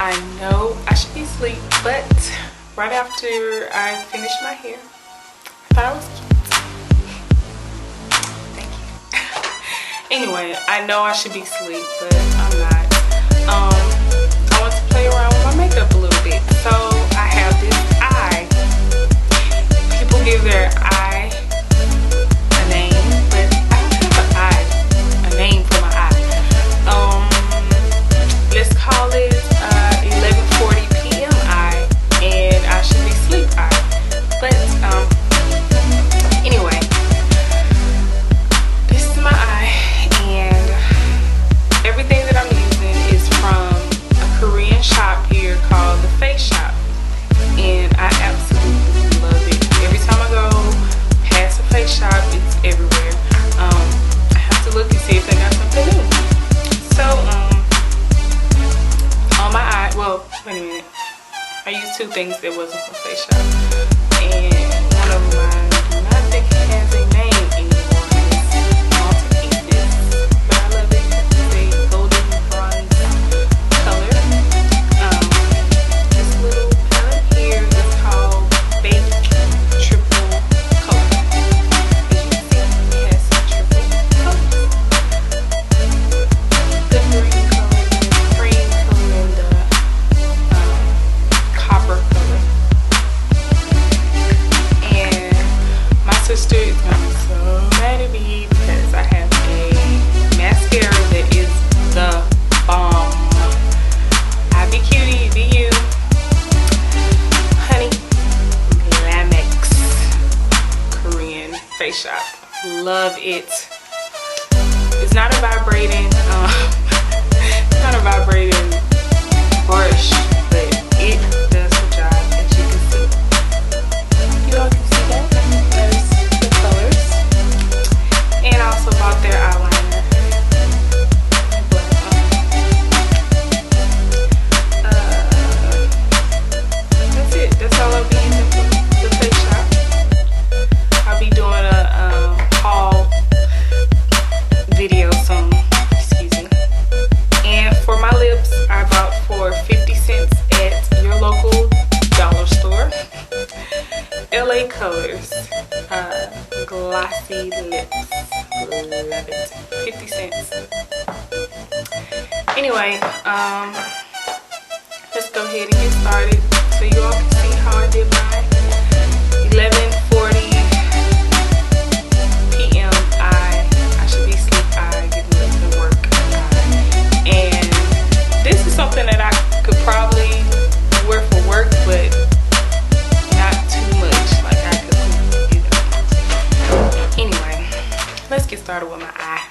I know I should be asleep, but right after I finished my hair, I thought it was cute. Thank you. Anyway, I know I should be asleep, but I'm not. I want to play around with my makeup a little bit. So I have this eye. People give their eye a name, but I don't have an eye, a name for my eye. Let's call it 11:40 p.m. eye, and I should be sleep eye. But anyway, this is my eye, and everything that I'm using is from a Korean shop here called the Faceshop, and I absolutely love it. Every time I go past a Faceshop, it's everywhere. I have to look and see if they got something new. So on my eye, well, wait a minute. I used two things that wasn't from Faceshop, and one of them I do not think it has a name anymore. It's all to keep this, but I love it. It's a golden bronze color. This little palette here is called Fake Triple Color. As you can see, it has some triple colors. The green color, the cream color, and the copper color. And my sister is gonna be so mad at me because I have a mascara that is the bomb. I be cutie, be you. Honey, Lamex Korean Face Shop. Love it. It's not a vibrating, it's not a vibrating brush, but it does the job, as you can see. You all can see that. There's the colors. And I also bought their eyeliner. That's it. That's all I'll be using from the Face Shop. I'll be doing a haul video soon. Excuse me. And for my lips, I bought for 50 cents at your local dollar store. LA Colors glossy lips. Love it. 50 cents. Anyway, let's go ahead and get started so you all can see how I did mine. 11:40 p.m. I should be sleep eye, getting ready to work eye. And this is something that I could probably wear for work, but not too much. Like I could, you know. Anyway, let's get started with my eye.